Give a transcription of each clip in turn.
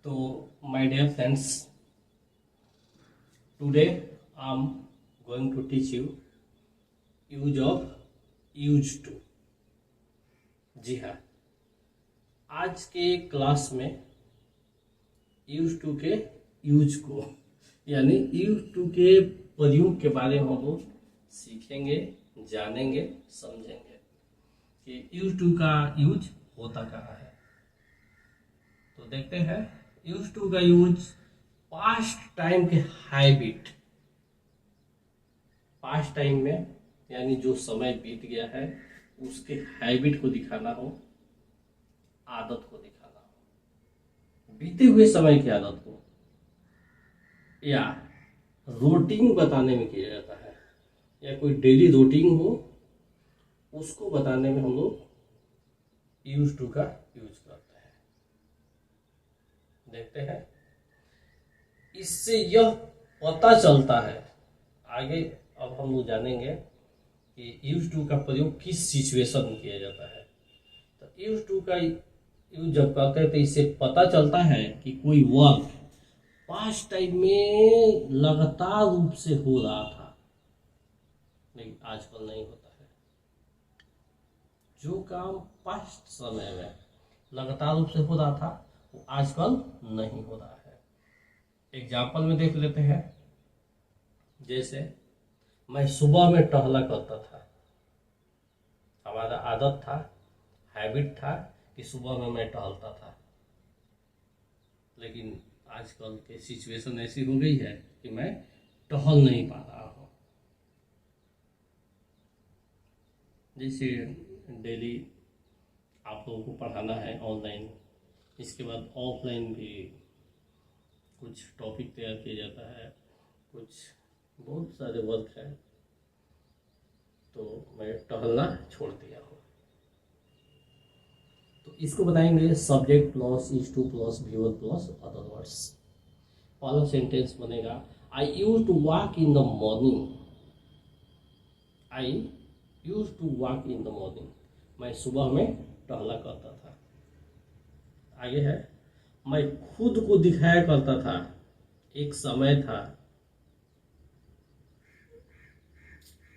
So, my dear friends, today I'm going to teach you use of used to। जी हाँ, आज के class में use to के use को यानी यूज टू के प्रयोग के बारे में हम लोग सीखेंगे, जानेंगे, समझेंगे कि यूज टू का यूज होता कहाँ है। तो देखते हैं यूज टू का यूज पास्ट टाइम के हैबिट, पास्ट टाइम में यानी जो समय बीत गया है उसके हैबिट को दिखाना हो, आदत को दिखाना हो, बीते हुए समय की आदत को या रूटीन बताने में किया जाता है या कोई डेली रूटीन हो उसको बताने में हम लोग यूज टू का यूज करते हैं। देखते हैं, इससे यह पता चलता है, आगे अब हम लोग जानेंगे कि यूज टू का प्रयोग किस सिचुएशन में किया जाता है। तो यूज टू का यूज जब करते हैं तो इससे पता चलता है कि कोई वर्क पास्ट टाइम में लगातार रूप से हो रहा था, लेकिन आजकल नहीं होता है। जो काम पास्ट समय में लगातार रूप से हो रहा था वो आजकल नहीं हो रहा है। एग्जाम्पल में देख लेते हैं, जैसे मैं सुबह में टहला करता था, हमारा आदत था, हैबिट था कि सुबह में मैं टहलता था, लेकिन आजकल के सिचुएशन ऐसी हो गई है कि मैं टहल नहीं पा रहा हूँ। जैसे डेली आप लोगों को पढ़ाना है ऑनलाइन, इसके बाद ऑफलाइन भी कुछ टॉपिक तैयार किया जाता है, कुछ बहुत सारे वर्क है, तो मैं टहलना छोड़ दिया हूँ। तो इसको बताएंगे subject plus is to plus viewer plus other words. पहला सेंटेंस बनेगा I use to walk in the morning. I use to walk in the morning, मैं सुबह में टहला करता था। आगे है, मैं खुद को दिखाया करता था, एक समय था,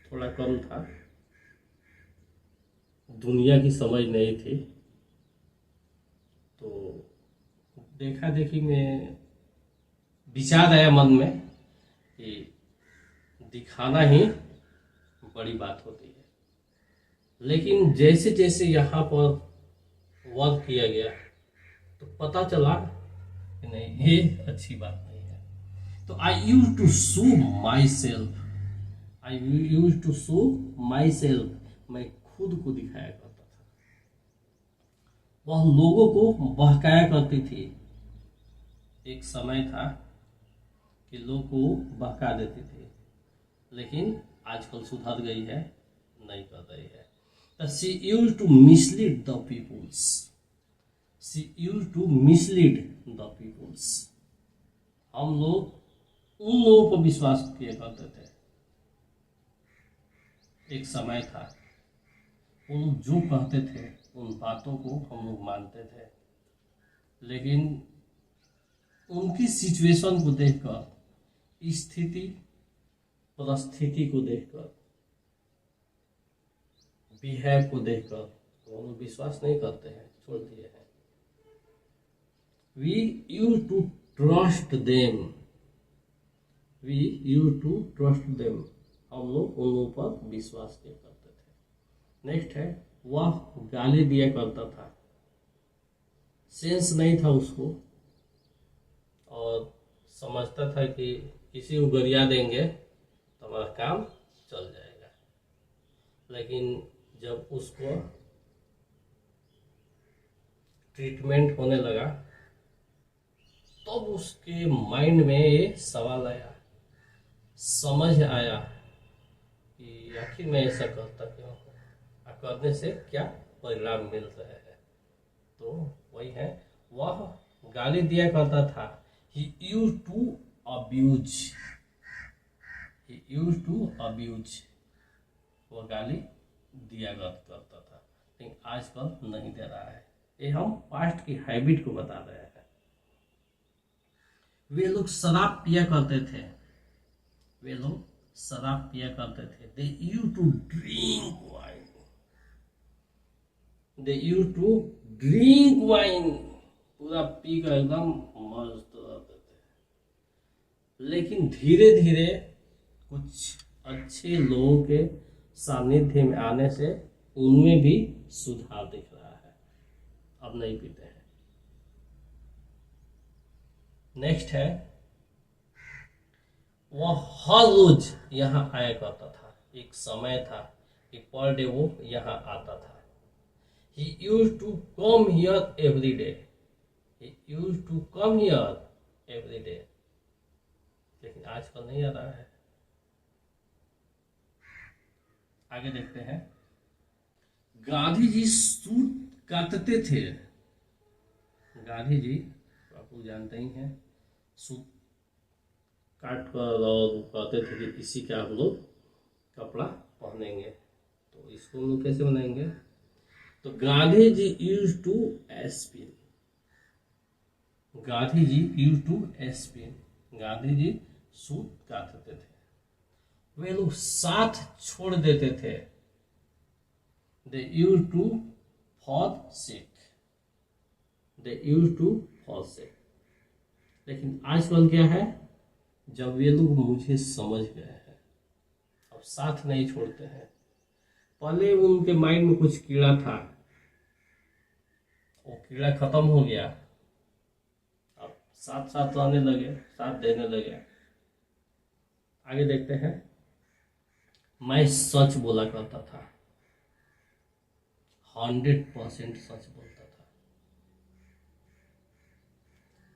थोड़ा कम था, दुनिया की समझ नहीं थी, तो देखा देखी में विचार आया मन में कि दिखाना ही बड़ी बात होती है। लेकिन जैसे जैसे यहाँ पर वर्क किया गया तो पता चला कि नहीं, ये अच्छी बात नहीं है। तो I use to show my self, I use to show my self, मैं खुद को दिखाया करता था। वह लोगों को बहकाया करती थी, एक समय था कि लोगों को बहका देती थी, लेकिन आजकल सुधर गई है, नहीं कर रही है। तो she use to mislead the peoples, she use to mislead the peoples, हम लोग उन लोगों पर विश्वास किया करते थे। एक समय था वो लोग जो कहते थे उन बातों को हम लोग मानते थे, लेकिन उनकी सिचुएशन को देखकर, स्थिति परिस्थिति को देखकर, बिहेव को देखकर हम लोग विश्वास नहीं करते हैं, छोड़ दिए हैं। We use to trust them, we use to trust them, हम लोग उन लोगों पर विश्वास किया करते थे। नेक्स्ट है, वह गाली दिया करता था, सेंस नहीं था उसको और समझता था कि किसी को गरिया देंगे तो हमारा काम चल जाएगा, लेकिन जब उसको ट्रीटमेंट होने लगा तब उसके माइंड में ये सवाल आया, समझ आया कि आखिर मैं ऐसा करता क्यों हूँ, करने से क्या परिणाम मिल रहे हैं। तो वही है, वह गाली दिया करता था, he used to abuse, he used to abuse, वह गाली दिया करता था, लेकिन आजकल नहीं दे रहा है। ये हम पास्ट की हैबिट को बता रहे हैं। वे लोग शराब पिया करते थे, वे लोग शराब पिया करते थे। They used to drink wine, they used to drink wine, पूरा पी कर एकदम मस्त रहते थे। लेकिन धीरे धीरे कुछ अच्छे लोगों के सानिध्य में आने से उनमें भी सुधार दिख रहा है, अब नहीं पीते हैं। नेक्स्ट है, वह हर रोज यहाँ आया करता था। एक समय था कि पर डे वो यहाँ आता था। He used to come here every day. He used to come here every day. लेकिन आजकल नहीं आ रहा है। आगे देखते हैं, गांधी जी सूत काटते थे। गांधी जी आप लोग जानते ही हैं, सूत काट कर और कहते थे कि इसी का हम लोग कपड़ा पहनेंगे। तो इसको हम लोग कैसे बनाएंगे? तो Gandhi ji use to spin, Gandhi ji use to spin, Gandhi ji सूत काटते थे। वे लोग साथ छोड़ देते थे। They use to fall sick, they use to fall sick. लेकिन आजकल क्या है, जब वे लोग मुझे समझ गए हैं, अब साथ नहीं छोड़ते हैं। पहले उनके माइंड में कुछ कीड़ा था, वो कीड़ा खत्म हो गया, अब साथ साथ रहने लगे, साथ देने लगे। आगे देखते हैं, मैं सच बोला करता था, 100% सच बोलता था।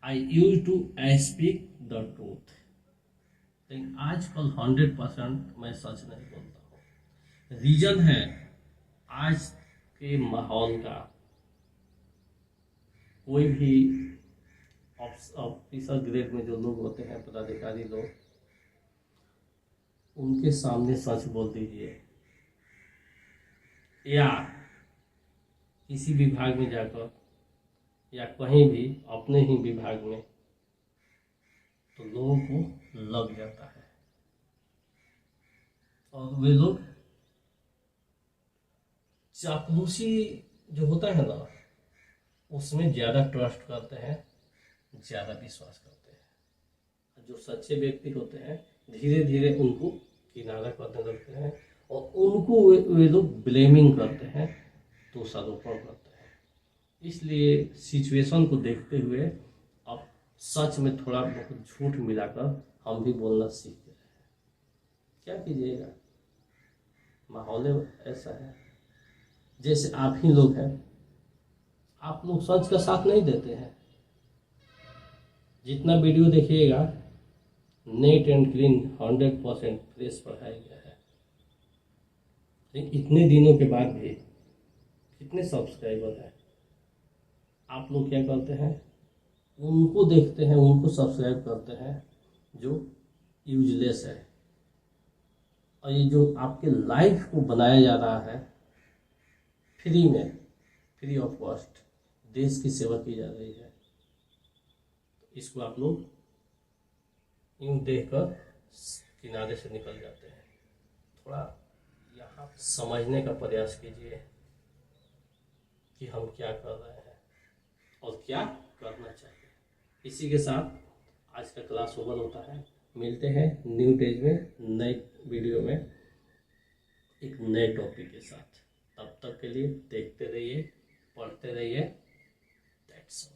I use to speak the truth. लेकिन आजकल 100% मैं सच नहीं बोलता हूँ। रीजन है आज के माहौल का। कोई भी ऑफिसर ग्रेड में जो लोग होते हैं, पदाधिकारी लोग, उनके सामने सच बोल दीजिए, या किसी विभाग में जाकर या कहीं भी अपने ही विभाग में, तो लोगों को लग जाता है और वे लोग चापलूसी जो होता है ना, उसमें ज़्यादा ट्रस्ट करते हैं, ज़्यादा विश्वास करते हैं। जो सच्चे व्यक्ति होते हैं धीरे धीरे उनको किनारा करने लगते हैं और उनको वे लोग ब्लेमिंग करते हैं, दोषारोपण करते हैं। इसलिए सिचुएशन को देखते हुए अब सच में थोड़ा बहुत झूठ मिलाकर हम भी बोलना सीख गए हैं। क्या कीजिएगा, माहौल ऐसा है। जैसे आप ही लोग हैं, आप लोग सच का साथ नहीं देते हैं। जितना वीडियो देखिएगा नेट एंड क्लीन 100% फ्रेश पढ़ाया गया है। लेकिन इतने दिनों के बाद भी कितने सब्सक्राइबर हैं, आप लोग क्या करते हैं, उनको देखते हैं, उनको सब्सक्राइब करते हैं जो यूजलेस है। और ये जो आपके लाइफ को बनाया जा रहा है फ्री में, फ्री ऑफ कॉस्ट, देश की सेवा की जा रही है, इसको आप लोग यूं देखकर किनारे से निकल जाते हैं। थोड़ा यहाँ समझने का प्रयास कीजिए कि हम क्या कर रहे हैं और क्या करना चाहिए। इसी के साथ आज का क्लास ओवर होता है। मिलते हैं न्यू डेज में, नए वीडियो में, एक नए टॉपिक के साथ। तब तक के लिए देखते रहिए, पढ़ते रहिए। That's all.